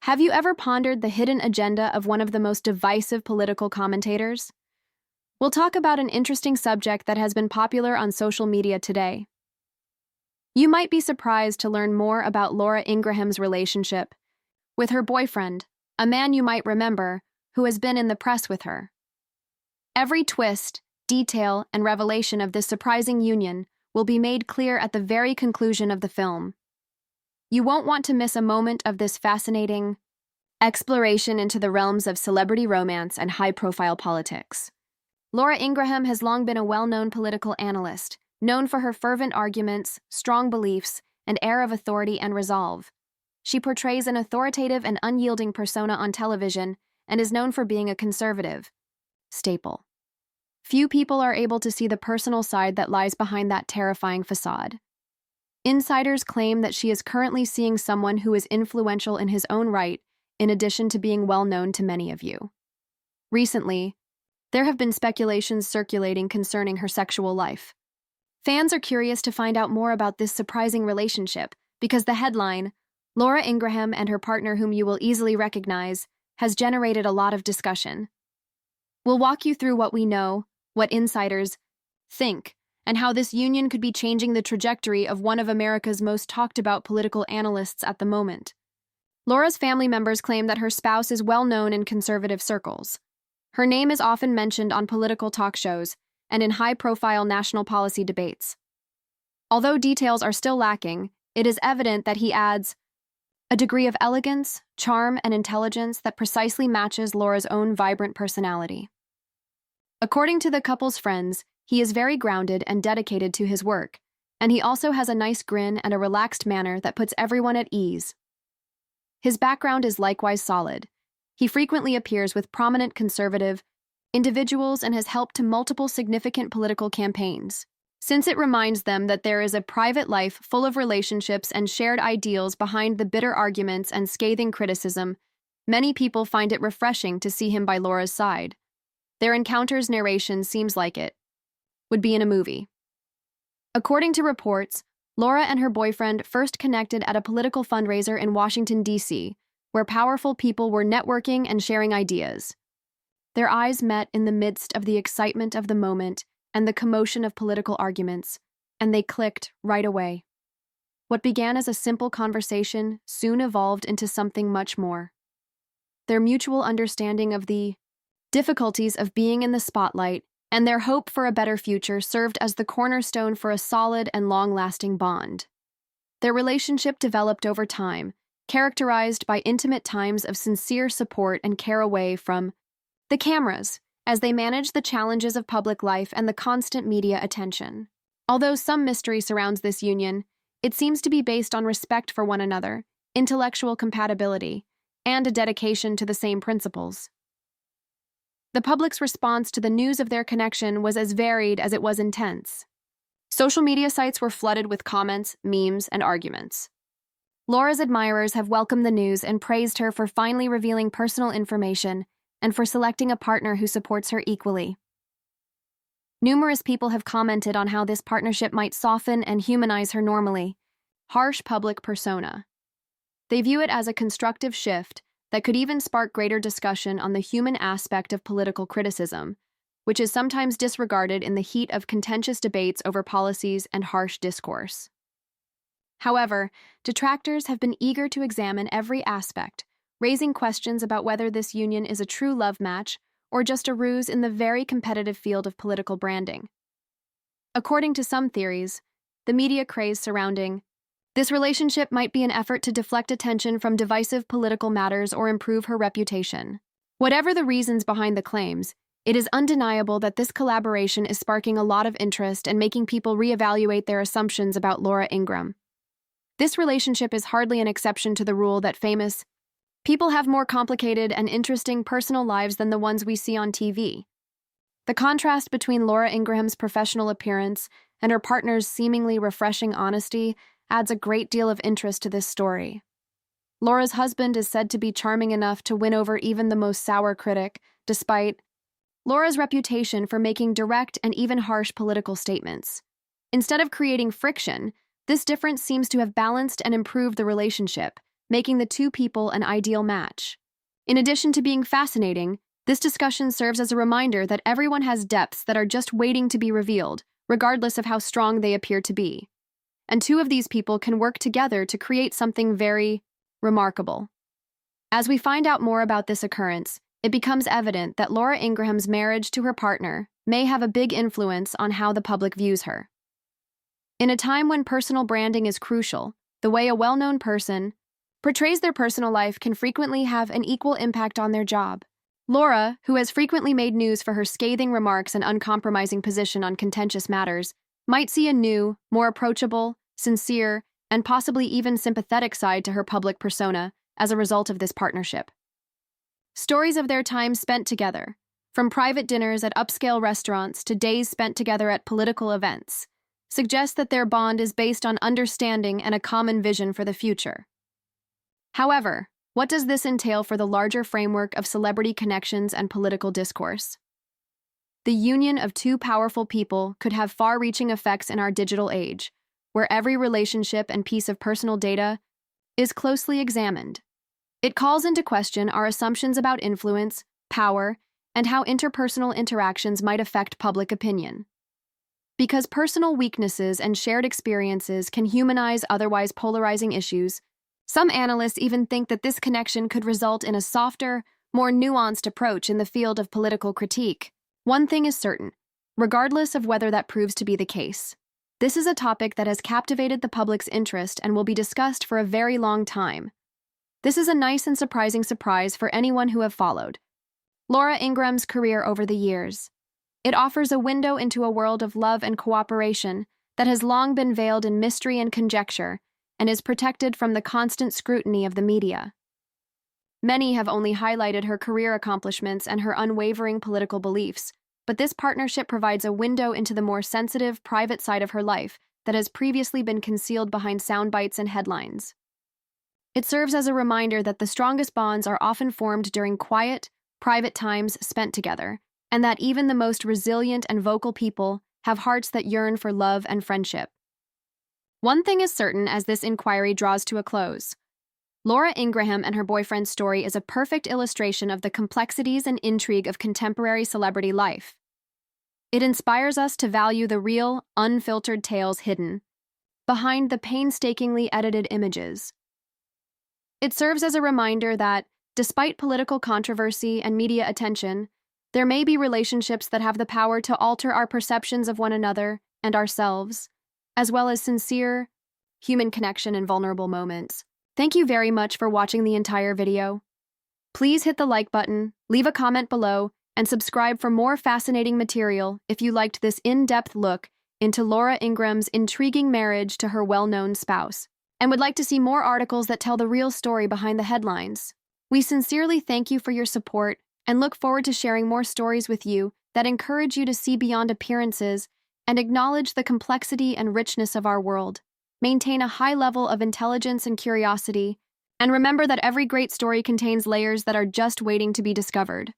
Have you ever pondered the hidden agenda of one of the most divisive political commentators? We'll talk about an interesting subject that has been popular on social media today. You might be surprised to learn more about Laura Ingraham's relationship with her boyfriend, a man you might remember who has been in the press with her. Every twist, detail, and revelation of this surprising union will be made clear at the very conclusion of the film. You won't want to miss a moment of this fascinating exploration into the realms of celebrity romance and high-profile politics. Laura Ingraham has long been a well-known political analyst, known for her fervent arguments, strong beliefs, and air of authority and resolve. She portrays an authoritative and unyielding persona on television and is known for being a conservative staple. Few people are able to see the personal side that lies behind that terrifying facade. Insiders claim that she is currently seeing someone who is influential in his own right, in addition to being well known to many of you. Recently, there have been speculations circulating concerning her sexual life. Fans are curious to find out more about this surprising relationship because the headline, Laura Ingraham and her partner whom you will easily recognize, has generated a lot of discussion. We'll walk you through what we know, what insiders think, and how this union could be changing the trajectory of one of America's most talked-about political analysts at the moment. Laura's family members claim that her spouse is well known in conservative circles. Her name is often mentioned on political talk shows and in high-profile national policy debates. Although details are still lacking, it is evident that he adds a degree of elegance, charm, and intelligence that precisely matches Laura's own vibrant personality. According to the couple's friends, he is very grounded and dedicated to his work, and he also has a nice grin and a relaxed manner that puts everyone at ease. His background is likewise solid. He frequently appears with prominent conservative individuals and has helped to multiple significant political campaigns. Since it reminds them that there is a private life full of relationships and shared ideals behind the bitter arguments and scathing criticism, many people find it refreshing to see him by Laura's side. Their encounter's narration seems like it would be in a movie. According to reports, Laura and her boyfriend first connected at a political fundraiser in Washington, D.C., where powerful people were networking and sharing ideas. Their eyes met in the midst of the excitement of the moment and the commotion of political arguments, and they clicked right away. What began as a simple conversation soon evolved into something much more. Their mutual understanding of the difficulties of being in the spotlight and their hope for a better future served as the cornerstone for a solid and long-lasting bond. Their relationship developed over time, characterized by intimate times of sincere support and care away from the cameras, as they managed the challenges of public life and the constant media attention. Although some mystery surrounds this union, it seems to be based on respect for one another, intellectual compatibility, and a dedication to the same principles. The public's response to the news of their connection was as varied as it was intense. Social media sites were flooded with comments, memes, and arguments. Laura's admirers have welcomed the news and praised her for finally revealing personal information and for selecting a partner who supports her equally. Numerous people have commented on how this partnership might soften and humanize her normally harsh public persona. They view it as a constructive shift that could even spark greater discussion on the human aspect of political criticism, which is sometimes disregarded in the heat of contentious debates over policies and harsh discourse. However, detractors have been eager to examine every aspect, raising questions about whether this union is a true love match or just a ruse in the very competitive field of political branding. According to some theories, the media craze surrounding this relationship might be an effort to deflect attention from divisive political matters or improve her reputation. Whatever the reasons behind the claims, it is undeniable that this collaboration is sparking a lot of interest and making people reevaluate their assumptions about Laura Ingraham. This relationship is hardly an exception to the rule that famous people have more complicated and interesting personal lives than the ones we see on TV. The contrast between Laura Ingraham's professional appearance and her partner's seemingly refreshing honesty adds a great deal of interest to this story. Laura's husband is said to be charming enough to win over even the most sour critic, despite Laura's reputation for making direct and even harsh political statements. Instead of creating friction, this difference seems to have balanced and improved the relationship, making the two people an ideal match. In addition to being fascinating, this discussion serves as a reminder that everyone has depths that are just waiting to be revealed, regardless of how strong they appear to be. And two of these people can work together to create something very remarkable. As we find out more about this occurrence, it becomes evident that Laura Ingraham's marriage to her partner may have a big influence on how the public views her. In a time when personal branding is crucial, the way a well-known person portrays their personal life can frequently have an equal impact on their job. Laura, who has frequently made news for her scathing remarks and uncompromising position on contentious matters, might see a new, more approachable, sincere, and possibly even sympathetic side to her public persona as a result of this partnership. Stories of their time spent together, from private dinners at upscale restaurants to days spent together at political events, suggest that their bond is based on understanding and a common vision for the future. However, what does this entail for the larger framework of celebrity connections and political discourse? The union of two powerful people could have far-reaching effects in our digital age, where every relationship and piece of personal data is closely examined. It calls into question our assumptions about influence, power, and how interpersonal interactions might affect public opinion. Because personal weaknesses and shared experiences can humanize otherwise polarizing issues, some analysts even think that this connection could result in a softer, more nuanced approach in the field of political critique. One thing is certain, regardless of whether that proves to be the case. This is a topic that has captivated the public's interest and will be discussed for a very long time. This is a nice and surprising surprise for anyone who have followed Laura Ingraham's career over the years. It offers a window into a world of love and cooperation that has long been veiled in mystery and conjecture and is protected from the constant scrutiny of the media. Many have only highlighted her career accomplishments and her unwavering political beliefs, but this partnership provides a window into the more sensitive, private side of her life that has previously been concealed behind soundbites and headlines. It serves as a reminder that the strongest bonds are often formed during quiet, private times spent together, and that even the most resilient and vocal people have hearts that yearn for love and friendship. One thing is certain as this inquiry draws to a close. Laura Ingraham and her boyfriend's story is a perfect illustration of the complexities and intrigue of contemporary celebrity life. It inspires us to value the real, unfiltered tales hidden behind the painstakingly edited images. It serves as a reminder that, despite political controversy and media attention, there may be relationships that have the power to alter our perceptions of one another and ourselves, as well as sincere, human connection in vulnerable moments. Thank you very much for watching the entire video. Please hit the like button, leave a comment below, and subscribe for more fascinating material if you liked this in-depth look into Laura Ingraham's intriguing marriage to her well-known spouse, and would like to see more articles that tell the real story behind the headlines. We sincerely thank you for your support and look forward to sharing more stories with you that encourage you to see beyond appearances and acknowledge the complexity and richness of our world. Maintain a high level of intelligence and curiosity, and remember that every great story contains layers that are just waiting to be discovered.